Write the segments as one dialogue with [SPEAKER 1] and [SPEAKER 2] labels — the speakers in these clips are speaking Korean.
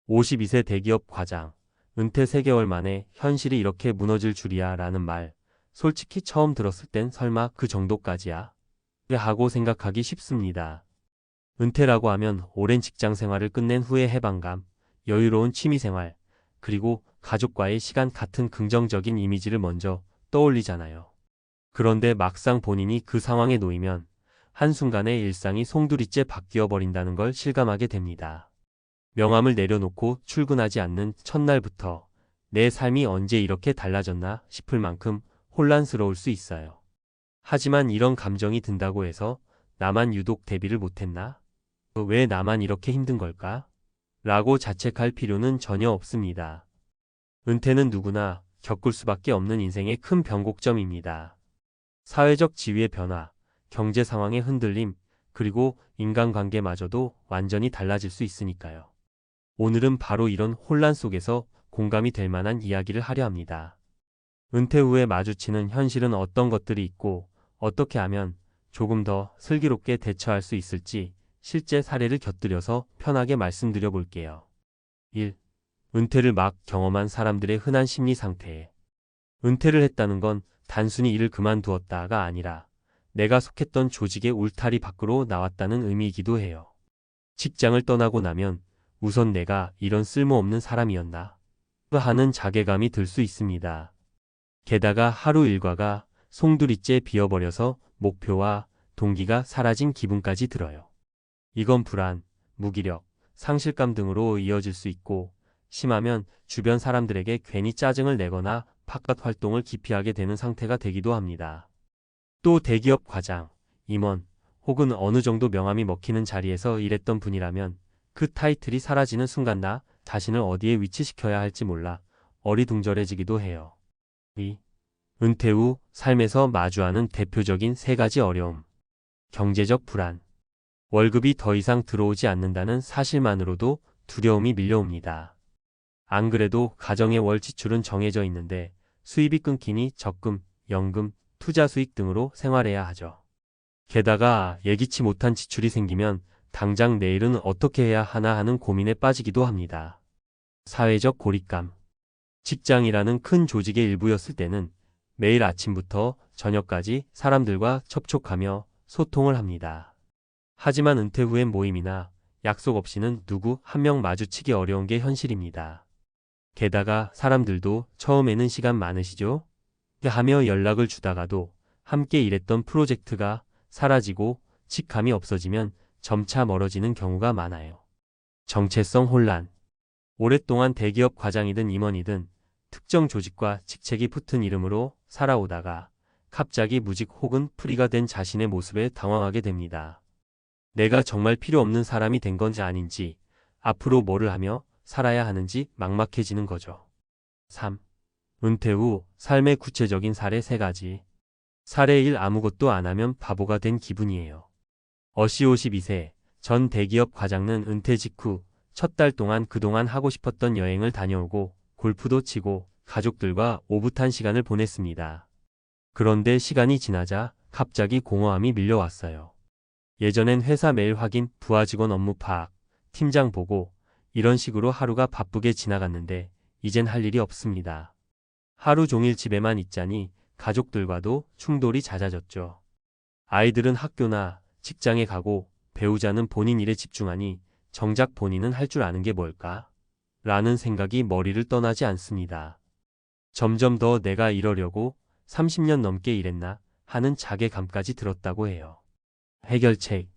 [SPEAKER 1] 52세 대기업 과장, 은퇴 3개월 만에 현실이 이렇게 무너질 줄이야 라는 말, 솔직히 처음 들었을 땐 설마 그 정도까지야? 하고 생각하기 쉽습니다. 은퇴라고 하면 오랜 직장 생활을 끝낸 후의 해방감, 여유로운 취미생활, 그리고 가족과의 시간 같은 긍정적인 이미지를 먼저 떠올리잖아요. 그런데 막상 본인이 그 상황에 놓이면 한순간에 일상이 송두리째 바뀌어 버린다는 걸 실감하게 됩니다. 명함을 내려놓고 출근하지 않는 첫날부터 내 삶이 언제 이렇게 달라졌나 싶을 만큼 혼란스러울 수 있어요. 하지만 이런 감정이 든다고 해서 나만 유독 대비를 못했나? 왜 나만 이렇게 힘든 걸까? 라고 자책할 필요는 전혀 없습니다. 은퇴는 누구나 겪을 수밖에 없는 인생의 큰 변곡점입니다. 사회적 지위의 변화, 경제 상황의 흔들림, 그리고 인간관계마저도 완전히 달라질 수 있으니까요. 오늘은 바로 이런 혼란 속에서 공감이 될 만한 이야기를 하려 합니다. 은퇴 후에 마주치는 현실은 어떤 것들이 있고 어떻게 하면 조금 더 슬기롭게 대처할 수 있을지 실제 사례를 곁들여서 편하게 말씀드려 볼게요. 1. 은퇴를 막 경험한 사람들의 흔한 심리 상태. 은퇴를 했다는 건 단순히 일을 그만두었다가 아니라 내가 속했던 조직의 울타리 밖으로 나왔다는 의미이기도 해요. 직장을 떠나고 나면 우선 내가 이런 쓸모없는 사람이었나? 하는 자괴감이 들 수 있습니다. 게다가 하루 일과가 송두리째 비어버려서 목표와 동기가 사라진 기분까지 들어요. 이건 불안, 무기력, 상실감 등으로 이어질 수 있고 심하면 주변 사람들에게 괜히 짜증을 내거나 바깥 활동을 기피하게 되는 상태가 되기도 합니다. 또 대기업 과장, 임원 혹은 어느 정도 명함이 먹히는 자리에서 일했던 분이라면 그 타이틀이 사라지는 순간 나 자신을 어디에 위치시켜야 할지 몰라 어리둥절해지기도 해요. 2. 은퇴 후 삶에서 마주하는 대표적인 3가지 어려움. 경제적 불안. 월급이 더 이상 들어오지 않는다는 사실만으로도 두려움이 밀려옵니다. 안 그래도 가정의 월 지출은 정해져 있는데 수입이 끊기니 적금, 연금, 투자 수익 등으로 생활해야 하죠. 게다가 예기치 못한 지출이 생기면 당장 내일은 어떻게 해야 하나 하는 고민에 빠지기도 합니다. 사회적 고립감. 직장이라는 큰 조직의 일부였을 때는 매일 아침부터 저녁까지 사람들과 접촉하며 소통을 합니다. 하지만 은퇴 후엔 모임이나 약속 없이는 누구 한 명 마주치기 어려운 게 현실입니다. 게다가 사람들도 처음에는 시간 많으시죠? 하며 연락을 주다가도 함께 일했던 프로젝트가 사라지고 직감이 없어지면 점차 멀어지는 경우가 많아요. 정체성 혼란. 오랫동안 대기업 과장이든 임원이든 특정 조직과 직책이 붙은 이름으로 살아오다가 갑자기 무직 혹은 프리가 된 자신의 모습에 당황하게 됩니다. 내가 정말 필요 없는 사람이 된 건지 아닌지, 앞으로 뭐를 하며 살아야 하는지 막막해지는 거죠. 3. 은퇴 후 삶의 구체적인 사례 3가지. 사례 1. 아무것도 안 하면 바보가 된 기분이에요. 어시 52세 전 대기업 과장은 은퇴 직후 첫 달 동안 그동안 하고 싶었던 여행을 다녀오고 골프도 치고 가족들과 오붓한 시간을 보냈습니다. 그런데 시간이 지나자 갑자기 공허함이 밀려왔어요. 예전엔 회사 메일 확인, 부하 직원 업무 파악, 팀장 보고 이런 식으로 하루가 바쁘게 지나갔는데 이젠 할 일이 없습니다. 하루 종일 집에만 있자니 가족들과도 충돌이 잦아졌죠. 아이들은 학교나 직장에 가고 배우자는 본인 일에 집중하니 정작 본인은 할 줄 아는 게 뭘까? 라는 생각이 머리를 떠나지 않습니다. 점점 더 내가 이러려고 30년 넘게 일했나 하는 자괴감까지 들었다고 해요. 해결책.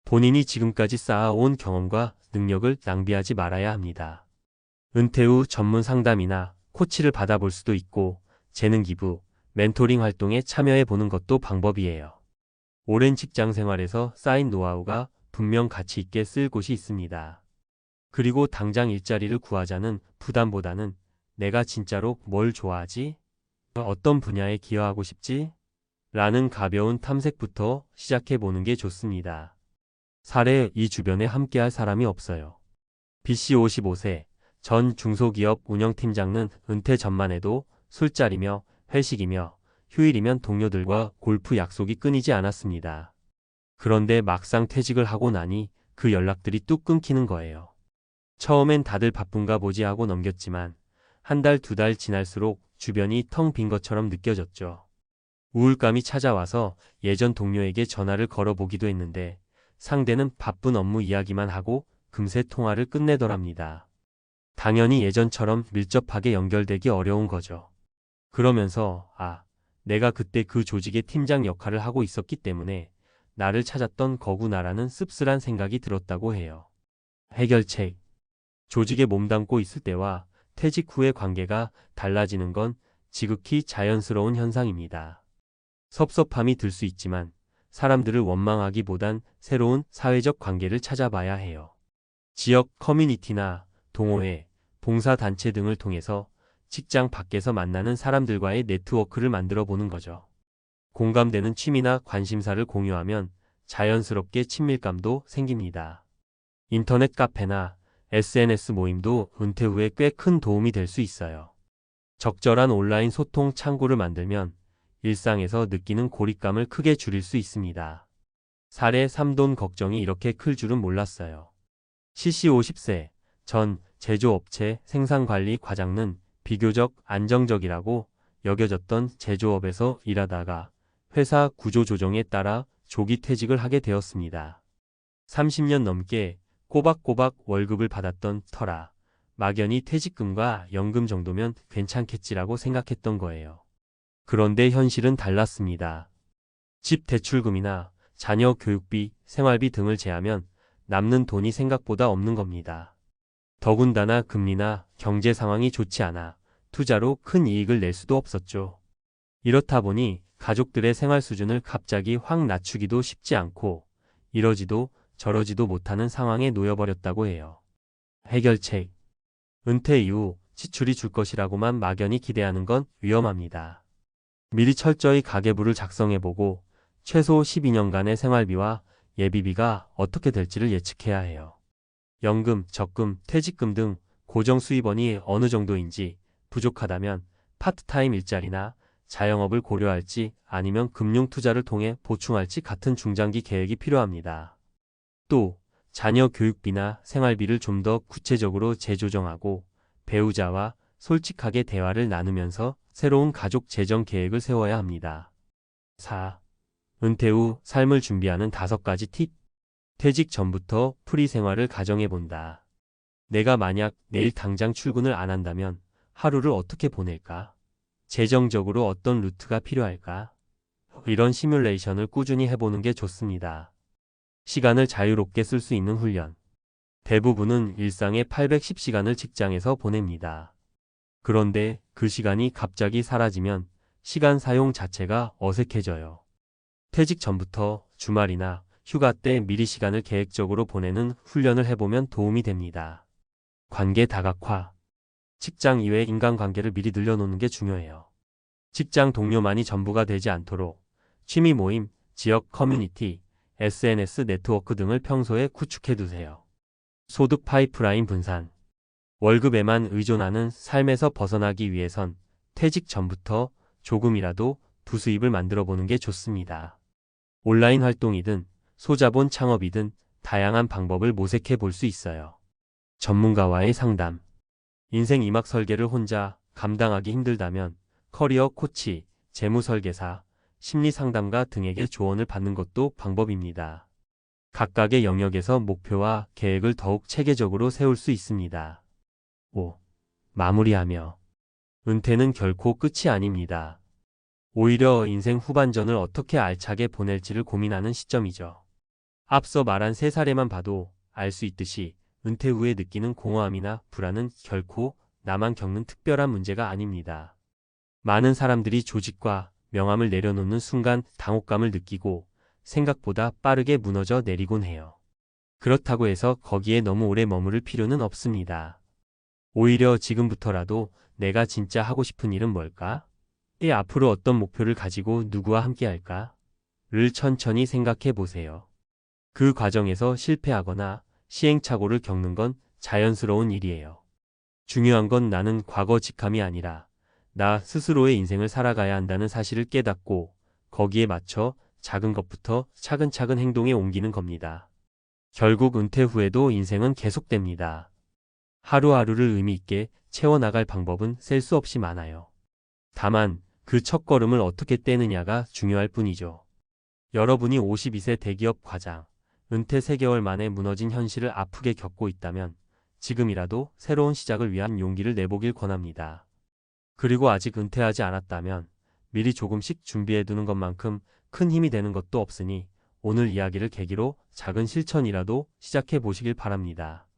[SPEAKER 1] 본인이 지금까지 쌓아온 경험과 능력을 낭비하지 말아야 합니다. 은퇴 후 전문 상담이나 코치를 받아볼 수도 있고 재능 기부, 멘토링 활동에 참여해 보는 것도 방법이에요. 오랜 직장 생활에서 쌓인 노하우가 분명 가치 있게 쓸 곳이 있습니다. 그리고 당장 일자리를 구하자는 부담보다는 내가 진짜로 뭘 좋아하지? 어떤 분야에 기여하고 싶지? 라는 가벼운 탐색부터 시작해보는 게 좋습니다. 사례 2. 주변에 함께할 사람이 없어요. B씨 55세 전 중소기업 운영팀장은 은퇴 전만 해도 술자리며 회식이며 휴일이면 동료들과 골프 약속이 끊이지 않았습니다. 그런데 막상 퇴직을 하고 나니 그 연락들이 뚝 끊기는 거예요. 처음엔 다들 바쁜가 보지 하고 넘겼지만 한 달, 두 달 지날수록 주변이 텅 빈 것처럼 느껴졌죠. 우울감이 찾아와서 예전 동료에게 전화를 걸어보기도 했는데 상대는 바쁜 업무 이야기만 하고 금세 통화를 끝내더랍니다. 당연히 예전처럼 밀접하게 연결되기 어려운 거죠. 그러면서 내가 그때 그 조직의 팀장 역할을 하고 있었기 때문에 나를 찾았던 거구나라는 씁쓸한 생각이 들었다고 해요. 해결책. 조직에 몸담고 있을 때와 퇴직 후의 관계가 달라지는 건 지극히 자연스러운 현상입니다. 섭섭함이 들 수 있지만 사람들을 원망하기보단 새로운 사회적 관계를 찾아봐야 해요. 지역 커뮤니티나 동호회, 봉사단체 등을 통해서 직장 밖에서 만나는 사람들과의 네트워크를 만들어 보는 거죠. 공감되는 취미나 관심사를 공유하면 자연스럽게 친밀감도 생깁니다. 인터넷 카페나 SNS 모임도 은퇴 후에 꽤 큰 도움이 될 수 있어요. 적절한 온라인 소통 창구를 만들면 일상에서 느끼는 고립감을 크게 줄일 수 있습니다. 사례 3돈 걱정이 이렇게 클 줄은 몰랐어요. CC 50세 전 제조업체 생산관리 과장은 비교적 안정적이라고 여겨졌던 제조업에서 일하다가 회사 구조 조정에 따라 조기 퇴직을 하게 되었습니다. 30년 넘게 꼬박꼬박 월급을 받았던 터라 막연히 퇴직금과 연금 정도면 괜찮겠지라고 생각했던 거예요. 그런데 현실은 달랐습니다. 집 대출금이나 자녀 교육비, 생활비 등을 제하면 남는 돈이 생각보다 없는 겁니다. 더군다나 금리나 경제 상황이 좋지 않아 투자로 큰 이익을 낼 수도 없었죠. 이렇다 보니 가족들의 생활 수준을 갑자기 확 낮추기도 쉽지 않고 이러지도 저러지도 못하는 상황에 놓여버렸다고 해요. 해결책. 은퇴 이후 지출이 줄 것이라고만 막연히 기대하는 건 위험합니다. 미리 철저히 가계부를 작성해보고 최소 12년간의 생활비와 예비비가 어떻게 될지를 예측해야 해요. 연금, 적금, 퇴직금 등 고정 수입원이 어느 정도인지 부족하다면 파트타임 일자리나 자영업을 고려할지 아니면 금융 투자를 통해 보충할지 같은 중장기 계획이 필요합니다. 또 자녀 교육비나 생활비를 좀 더 구체적으로 재조정하고 배우자와 솔직하게 대화를 나누면서 새로운 가족 재정 계획을 세워야 합니다. 4. 은퇴 후 삶을 준비하는 5가지 팁. 퇴직 전부터 프리 생활을 가정해본다. 내가 만약 내일 당장 출근을 안 한다면 하루를 어떻게 보낼까? 재정적으로 어떤 루트가 필요할까? 이런 시뮬레이션을 꾸준히 해보는 게 좋습니다. 시간을 자유롭게 쓸 수 있는 훈련. 대부분은 일상의 810시간을 직장에서 보냅니다. 그런데 그 시간이 갑자기 사라지면 시간 사용 자체가 어색해져요. 퇴직 전부터 주말이나 휴가 때 미리 시간을 계획적으로 보내는 훈련을 해보면 도움이 됩니다. 관계 다각화. 직장 이외의 인간관계를 미리 늘려놓는 게 중요해요. 직장 동료만이 전부가 되지 않도록 취미 모임, 지역 커뮤니티, SNS 네트워크 등을 평소에 구축해두세요. 소득 파이프라인 분산. 월급에만 의존하는 삶에서 벗어나기 위해선 퇴직 전부터 조금이라도 부수입을 만들어 보는 게 좋습니다. 온라인 활동이든 소자본 창업이든 다양한 방법을 모색해 볼 수 있어요. 전문가와의 상담. 인생 이막 설계를 혼자 감당하기 힘들다면 커리어 코치, 재무 설계사, 심리 상담가 등에게 조언을 받는 것도 방법입니다. 각각의 영역에서 목표와 계획을 더욱 체계적으로 세울 수 있습니다. 5. 마무리하며. 은퇴는 결코 끝이 아닙니다. 오히려 인생 후반전을 어떻게 알차게 보낼지를 고민하는 시점이죠. 앞서 말한 3사례만 봐도 알 수 있듯이 은퇴 후에 느끼는 공허함이나 불안은 결코 나만 겪는 특별한 문제가 아닙니다. 많은 사람들이 조직과 명함을 내려놓는 순간 당혹감을 느끼고 생각보다 빠르게 무너져 내리곤 해요. 그렇다고 해서 거기에 너무 오래 머무를 필요는 없습니다. 오히려 지금부터라도 내가 진짜 하고 싶은 일은 뭘까? 앞으로 어떤 목표를 가지고 누구와 함께 할까? 를 천천히 생각해 보세요. 그 과정에서 실패하거나 시행착오를 겪는 건 자연스러운 일이에요. 중요한 건 나는 과거 직함이 아니라 나 스스로의 인생을 살아가야 한다는 사실을 깨닫고 거기에 맞춰 작은 것부터 차근차근 행동에 옮기는 겁니다. 결국 은퇴 후에도 인생은 계속됩니다. 하루하루를 의미 있게 채워나갈 방법은 셀 수 없이 많아요. 다만 그 첫걸음을 어떻게 떼느냐가 중요할 뿐이죠. 여러분이 52세 대기업 과장, 은퇴 3개월 만에 무너진 현실을 아프게 겪고 있다면 지금이라도 새로운 시작을 위한 용기를 내보길 권합니다. 그리고 아직 은퇴하지 않았다면 미리 조금씩 준비해두는 것만큼 큰 힘이 되는 것도 없으니 오늘 이야기를 계기로 작은 실천이라도 시작해 보시길 바랍니다.